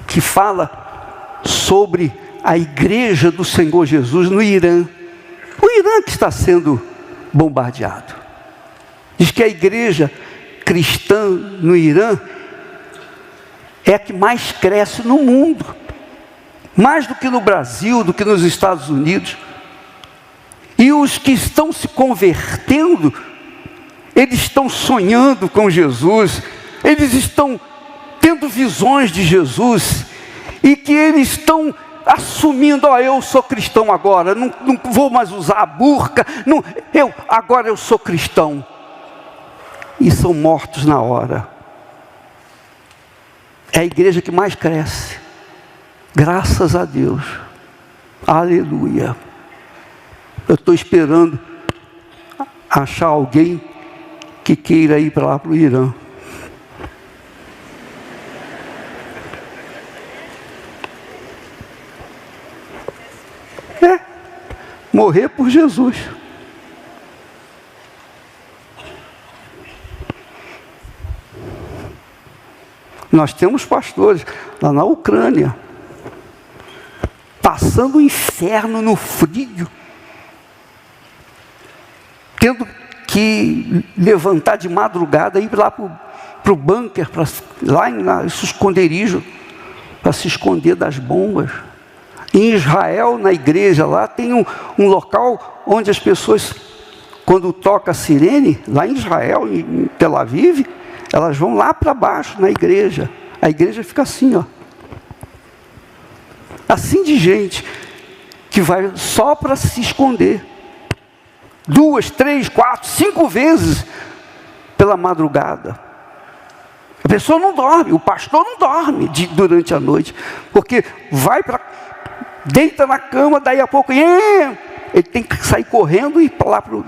que fala sobre a igreja do Senhor Jesus no Irã. O Irã que está sendo bombardeado. Diz que a igreja cristã no Irã é a que mais cresce no mundo. Mais do que no Brasil, do que nos Estados Unidos. E os que estão se convertendo, eles estão sonhando com Jesus. Eles estão tendo visões de Jesus. E que eles estão assumindo, eu sou cristão agora, não vou mais usar a burca, agora eu sou cristão. E são mortos na hora. É a igreja que mais cresce. Graças a Deus. Aleluia. Eu estou esperando achar alguém que queira ir para lá para o Irã. Morrer por Jesus. Nós temos pastores lá na Ucrânia, passando o inferno no frio, tendo que levantar de madrugada e ir lá para o bunker, lá em esconderijo, para se esconder das bombas. Em Israel, na igreja lá, tem um local onde as pessoas, quando toca a sirene, lá em Israel, em Tel Aviv, elas vão lá para baixo, na igreja. A igreja fica assim, assim de gente, que vai só para se esconder. 2, 3, 4, 5 vezes pela madrugada. A pessoa não dorme, o pastor não dorme durante a noite, porque deita na cama, daí a pouco ele tem que sair correndo e ir lá para o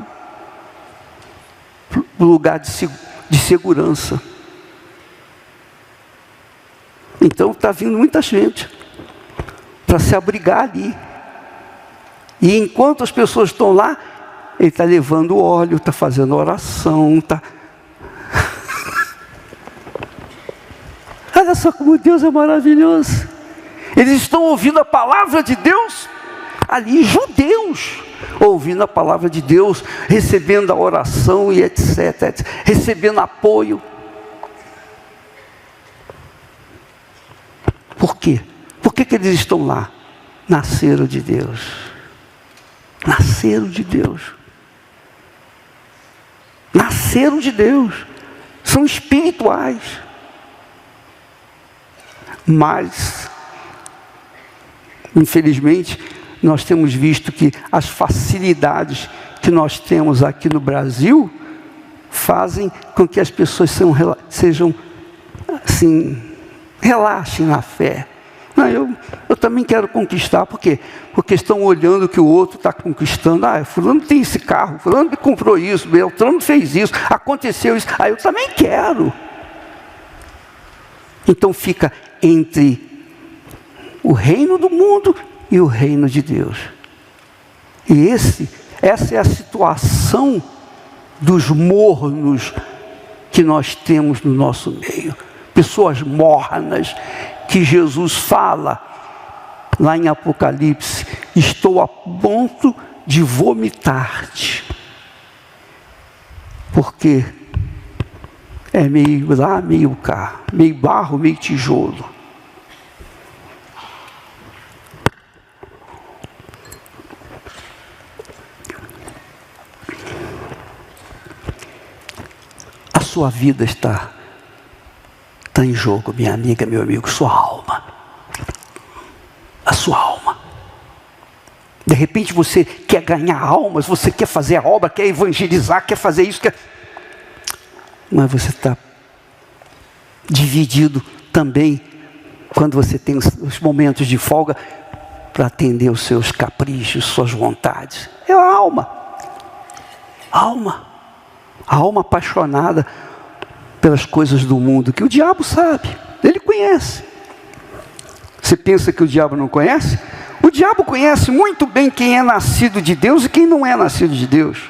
lugar de segurança. Então está vindo muita gente para se abrigar ali. E enquanto as pessoas estão lá, ele está levando óleo, está fazendo oração, está... Olha só como Deus é maravilhoso. Eles estão ouvindo a palavra de Deus ali, judeus, ouvindo a palavra de Deus, recebendo a oração e etc, recebendo apoio. Por quê? Por que eles estão lá? Nasceram de Deus. Nasceram de Deus. Nasceram de Deus. São espirituais. Mas, infelizmente, nós temos visto que as facilidades que nós temos aqui no Brasil fazem com que as pessoas sejam assim, relaxem na fé. Não, eu também quero conquistar. Por quê? Porque estão olhando que o outro está conquistando. Fulano tem esse carro, fulano comprou isso, Beltrano fez isso, aconteceu isso. Eu também quero. Então fica entre o reino do mundo e o reino de Deus. E essa é a situação dos mornos que nós temos no nosso meio. Pessoas mornas, que Jesus fala lá em Apocalipse: estou a ponto de vomitar-te. Porque é meio lá, meio cá, meio barro, meio tijolo. A sua vida está em jogo, minha amiga, meu amigo, sua alma. A sua alma. De repente você quer ganhar almas, você quer fazer a obra, quer evangelizar, quer fazer isso, mas você está dividido também, quando você tem os momentos de folga, para atender os seus caprichos, suas vontades. É a alma. A alma apaixonada pelas coisas do mundo, que o diabo sabe, ele conhece. Você pensa que o diabo não conhece? O diabo conhece muito bem quem é nascido de Deus e quem não é nascido de Deus.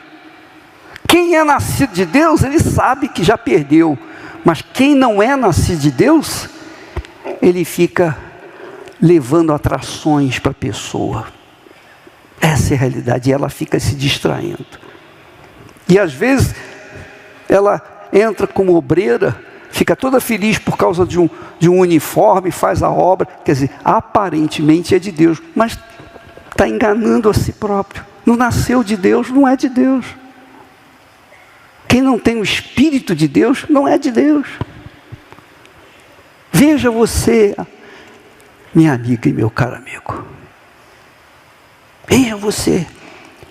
Quem é nascido de Deus, ele sabe que já perdeu. Mas quem não é nascido de Deus, ele fica levando atrações para a pessoa. Essa é a realidade, e ela fica se distraindo. E às vezes, ela entra como obreira, fica toda feliz por causa de um uniforme, faz a obra, quer dizer, aparentemente é de Deus, mas está enganando a si próprio. Não nasceu de Deus, não é de Deus. Quem não tem o Espírito de Deus, não é de Deus. Veja você, minha amiga e meu caro amigo. Veja você.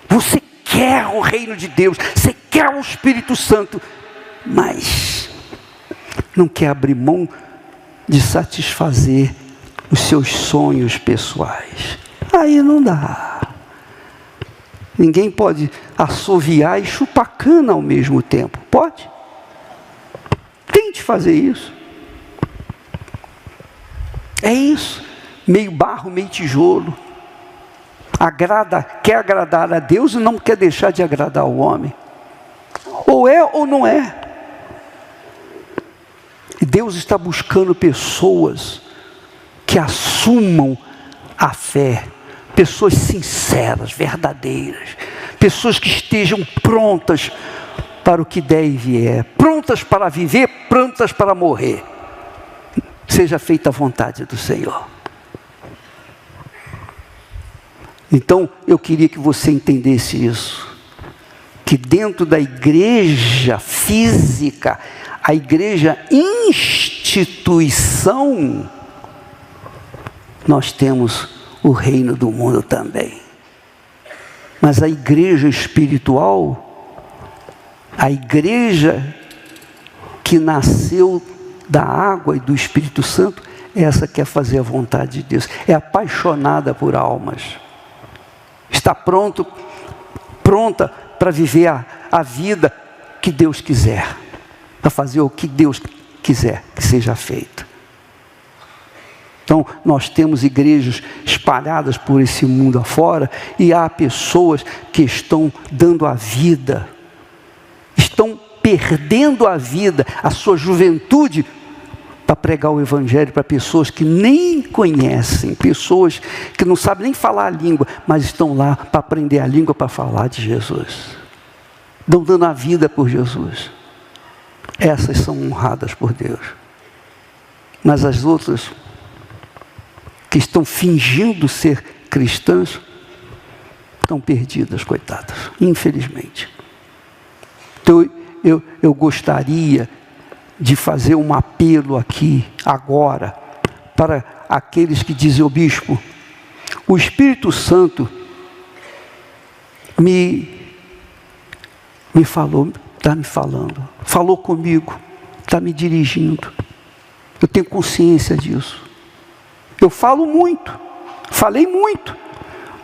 Você quer o reino de Deus, você quer o Espírito Santo, mas não quer abrir mão de satisfazer os seus sonhos pessoais. Aí não dá. Ninguém pode assoviar e chupar cana ao mesmo tempo. Pode? Tente fazer isso. É isso. Meio barro, meio tijolo. Quer agradar a Deus e não quer deixar de agradar o homem. Ou é ou não é. E Deus está buscando pessoas que assumam a fé. Pessoas sinceras, verdadeiras. Pessoas que estejam prontas para o que der e vier. Prontas para viver, prontas para morrer. Seja feita a vontade do Senhor. Então, eu queria que você entendesse isso. Que dentro da igreja física, a igreja instituição, nós temos o reino do mundo também. Mas a igreja espiritual, a igreja que nasceu da água e do Espírito Santo, essa quer fazer a vontade de Deus, é apaixonada por almas, está pronta para viver a vida que Deus quiser, para fazer o que Deus quiser que seja feito. Então, nós temos igrejas espalhadas por esse mundo afora, e há pessoas que estão dando a vida, estão perdendo a vida, a sua juventude, para pregar o Evangelho para pessoas que nem conhecem, pessoas que não sabem nem falar a língua, mas estão lá para aprender a língua, para falar de Jesus. Estão dando a vida por Jesus. Essas são honradas por Deus. Mas as outras, que estão fingindo ser cristãs, estão perdidas, coitadas, infelizmente. Então, eu gostaria de fazer um apelo aqui, agora, para aqueles que dizem: o bispo, o Espírito Santo me falou, está me falando, falou comigo, está me dirigindo. Eu tenho consciência disso. Eu falo muito, falei muito,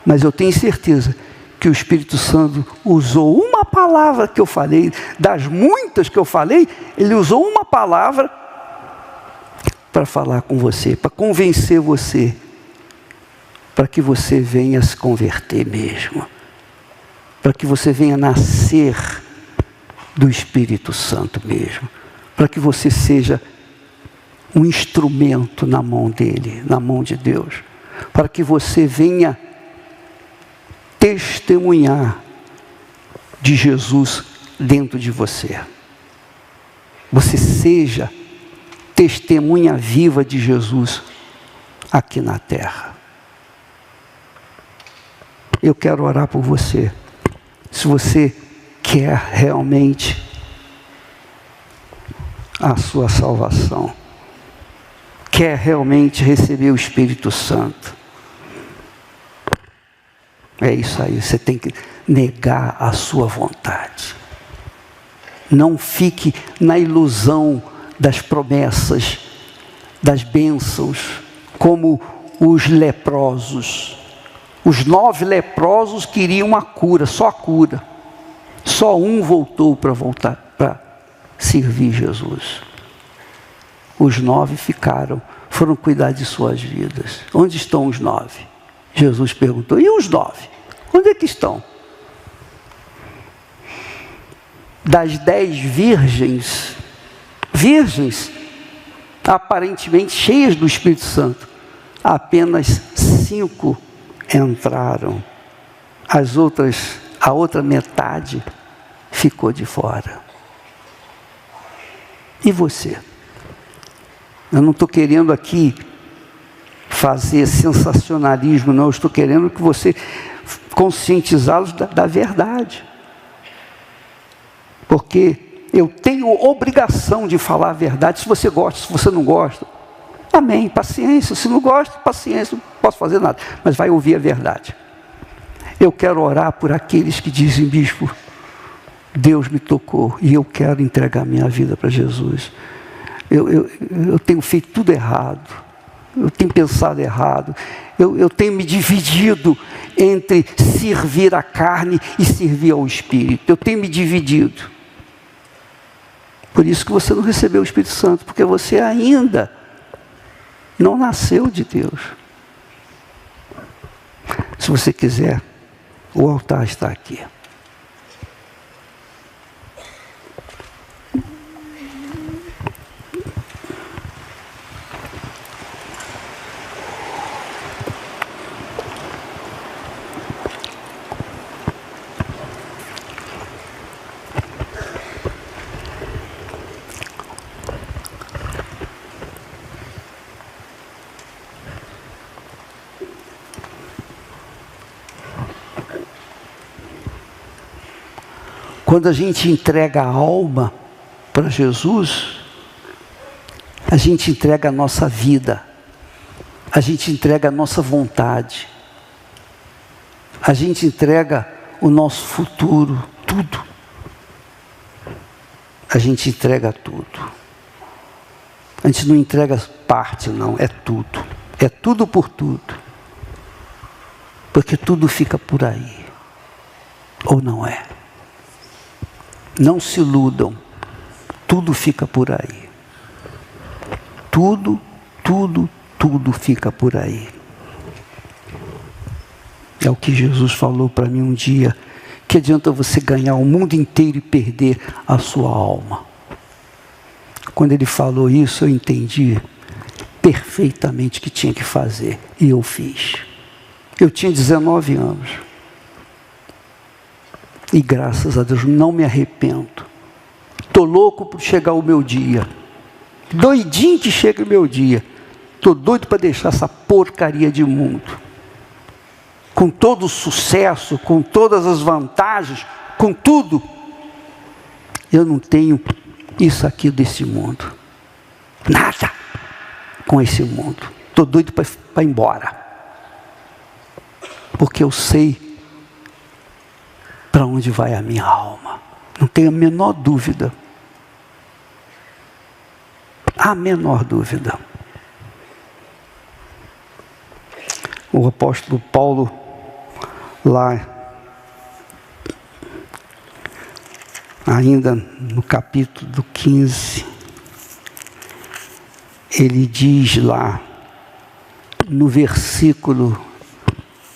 mas eu tenho certeza que o Espírito Santo usou uma palavra que eu falei, das muitas que eu falei, ele usou uma palavra para falar com você, para convencer você, para que você venha se converter mesmo, para que você venha nascer do Espírito Santo mesmo, para que você seja um instrumento na mão dele, na mão de Deus, para que você venha testemunhar de Jesus dentro de você. Você seja testemunha viva de Jesus aqui na terra. Eu quero orar por você. Se você quer realmente a sua salvação, quer realmente receber o Espírito Santo, é isso aí, você tem que negar a sua vontade. Não fique na ilusão das promessas, das bênçãos, como os leprosos. Os 9 leprosos queriam a cura, só a cura. Só um voltou para servir Jesus. Os 9 foram cuidar de suas vidas. Onde estão os 9? Jesus perguntou: e os 9? Onde é que estão? Das 10 virgens aparentemente cheias do Espírito Santo, apenas 5 entraram. A outra metade ficou de fora. E você? Eu não estou querendo aqui fazer sensacionalismo, não. Eu estou querendo que você conscientizá-los da verdade. Porque eu tenho obrigação de falar a verdade. Se você gosta, se você não gosta, amém, paciência. Se não gosta, paciência, não posso fazer nada. Mas vai ouvir a verdade. Eu quero orar por aqueles que dizem: bispo, Deus me tocou e eu quero entregar minha vida para Jesus. Eu tenho feito tudo errado, eu tenho pensado errado, eu tenho me dividido entre servir a carne e servir ao Espírito. Eu tenho me dividido. Por isso que você não recebeu o Espírito Santo, porque você ainda não nasceu de Deus. Se você quiser, o altar está aqui. Quando a gente entrega a alma para Jesus, a gente entrega a nossa vida, a gente entrega a nossa vontade, a gente entrega o nosso futuro, tudo. A gente entrega tudo. A gente não entrega parte, não, é tudo. É tudo por tudo. Porque tudo fica por aí. Ou não é? Não se iludam, tudo fica por aí. Tudo, tudo, tudo fica por aí. É o que Jesus falou para mim um dia. Que adianta você ganhar o mundo inteiro e perder a sua alma? Quando ele falou isso, eu entendi perfeitamente o que tinha que fazer. E eu fiz. Eu tinha 19 anos. E graças a Deus, não me arrependo. Estou louco por chegar o meu dia. Doidinho que chega o meu dia. Estou doido para deixar essa porcaria de mundo. Com todo o sucesso, com todas as vantagens, com tudo. Eu não tenho isso aqui desse mundo. Nada com esse mundo. Estou doido para ir embora. Porque eu sei para onde vai a minha alma. Não tenho a menor dúvida. A menor dúvida. O apóstolo Paulo, lá, ainda no capítulo 15, ele diz lá, no versículo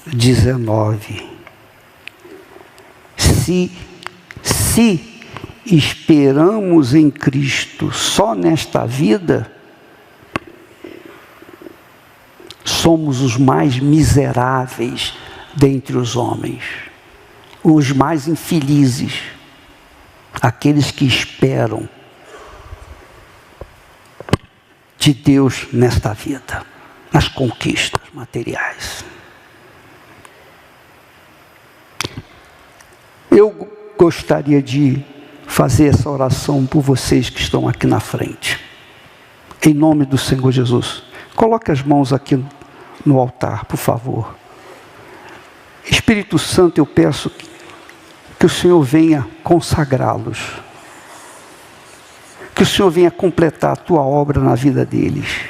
19, se esperamos em Cristo só nesta vida, somos os mais miseráveis dentre os homens, os mais infelizes, aqueles que esperam de Deus nesta vida, nas conquistas materiais. Eu gostaria de fazer essa oração por vocês que estão aqui na frente, em nome do Senhor Jesus. Coloque as mãos aqui no altar, por favor. Espírito Santo, eu peço que o Senhor venha consagrá-los, que o Senhor venha completar a tua obra na vida deles.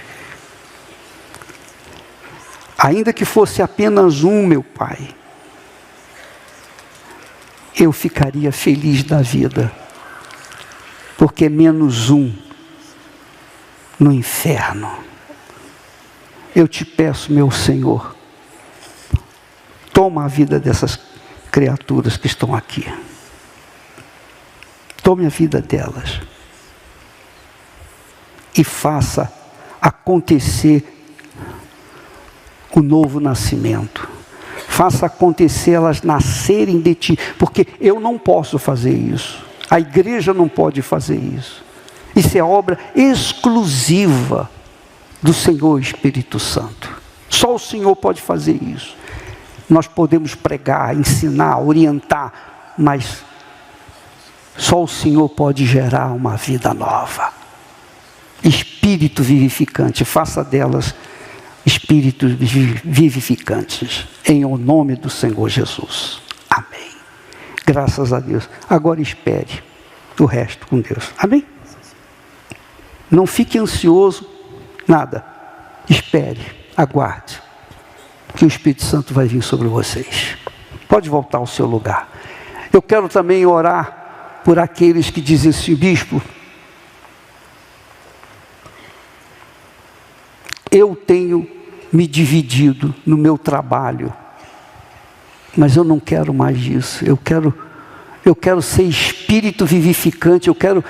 Ainda que fosse apenas um, meu Pai, eu ficaria feliz da vida, porque menos um no inferno. Eu te peço, meu Senhor, toma a vida dessas criaturas que estão aqui. Tome a vida delas e faça acontecer o novo nascimento. Faça acontecer elas nascerem de ti, porque eu não posso fazer isso. A igreja não pode fazer isso. Isso é obra exclusiva do Senhor Espírito Santo. Só o Senhor pode fazer isso. Nós podemos pregar, ensinar, orientar, mas só o Senhor pode gerar uma vida nova. Espírito vivificante, faça delas espíritos vivificantes, em o nome do Senhor Jesus. Amém. Graças a Deus. Agora espere o resto com Deus. Amém? Não fique ansioso, nada. Espere, aguarde, que o Espírito Santo vai vir sobre vocês. Pode voltar ao seu lugar. Eu quero também orar por aqueles que dizem assim: bispo, eu tenho me dividido no meu trabalho, mas eu não quero mais isso. Eu quero ser espírito vivificante, eu quero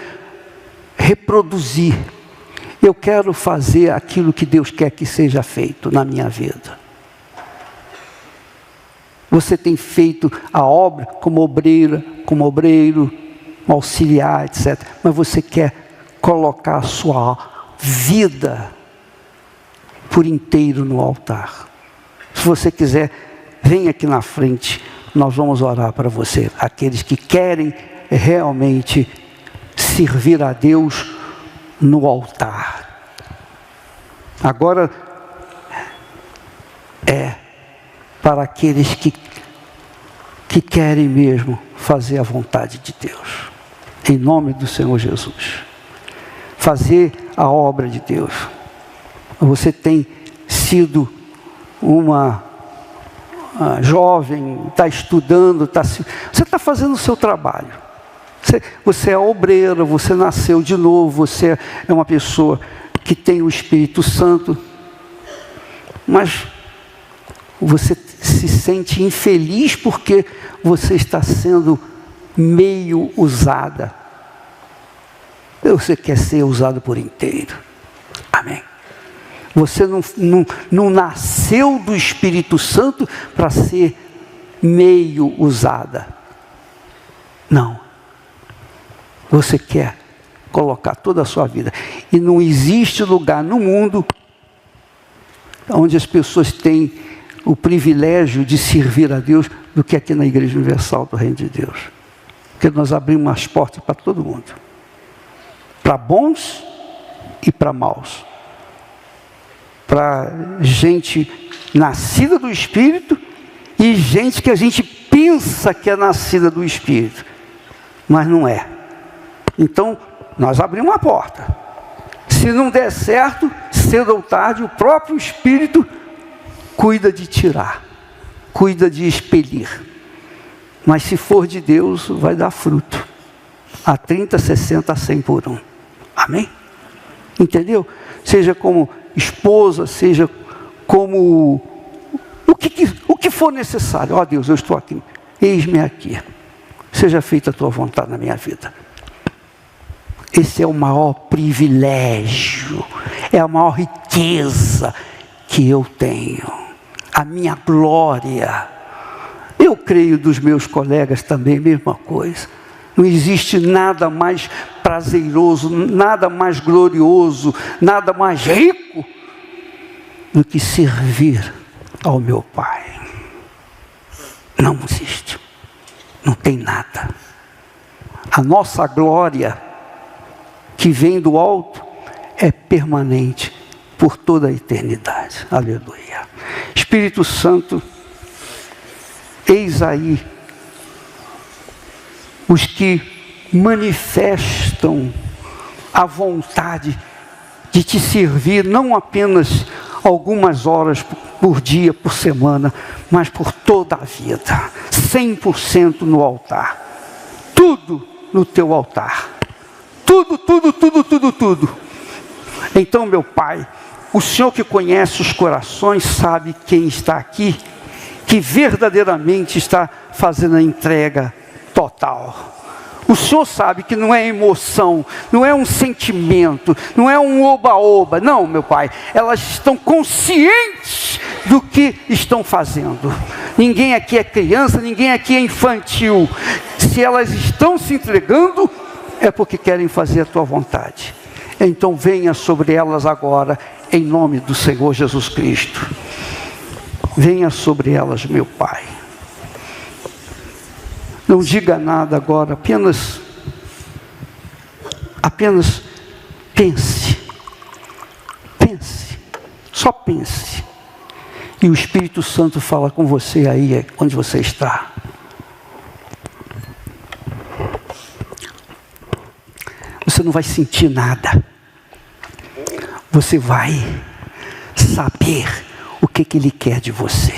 reproduzir, eu quero fazer aquilo que Deus quer que seja feito na minha vida. Você tem feito a obra como obreira, como obreiro, auxiliar, etc. Mas você quer colocar a sua vida por inteiro no altar. Se você quiser, vem aqui na frente, nós vamos orar para você. Aqueles que querem realmente servir a Deus no altar. Agora é para aqueles que querem mesmo fazer a vontade de Deus, em nome do Senhor Jesus, fazer a obra de Deus. Você tem sido uma jovem, está estudando, você está fazendo o seu trabalho. Você é obreira, você nasceu de novo, você é uma pessoa que tem o Espírito Santo. mas você se sente infeliz porque você está sendo meio usada. Você quer ser usado por inteiro. Amém. Você não nasceu do Espírito Santo para ser meio usada. Não. Você quer colocar toda a sua vida. E não existe lugar no mundo onde as pessoas têm o privilégio de servir a Deus do que aqui na Igreja Universal do Reino de Deus. Porque nós abrimos as portas para todo mundo. Para bons e para maus. Para gente nascida do Espírito e gente que a gente pensa que é nascida do Espírito, mas não é. Então, nós abrimos uma porta. Se não der certo, cedo ou tarde, o próprio Espírito cuida de tirar, cuida de expelir. Mas se for de Deus, vai dar fruto. A 30, 60, 100 por um. Amém? Entendeu? Seja como esposa, seja como o que for necessário. Ó Deus, eu estou aqui. Eis-me aqui. Seja feita a tua vontade na minha vida. Esse é o maior privilégio, é a maior riqueza que eu tenho. A minha glória. Eu creio dos meus colegas também, mesma coisa. Não existe nada mais prazeroso, nada mais glorioso, nada mais rico do que servir ao meu Pai. Não existe. Não tem nada. A nossa glória, que vem do alto, é permanente por toda a eternidade. Aleluia. Espírito Santo, eis aí os que manifestam a vontade de te servir, não apenas algumas horas por dia, por semana, mas por toda a vida, 100% no altar, tudo no teu altar, tudo. Então, meu Pai, o Senhor que conhece os corações, sabe quem está aqui, que verdadeiramente está fazendo a entrega total. O Senhor sabe que não é emoção, não é um sentimento, não é um oba-oba. Não, meu Pai, elas estão conscientes do que estão fazendo. Ninguém aqui é criança, ninguém aqui é infantil. Se elas estão se entregando, é porque querem fazer a tua vontade. Então venha sobre elas agora, em nome do Senhor Jesus Cristo. Venha sobre elas, meu Pai. Não diga nada agora, apenas pense, só pense. E o Espírito Santo fala com você aí, onde você está. Você não vai sentir nada. Você vai saber o que Ele quer de você.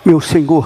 Meu Senhor,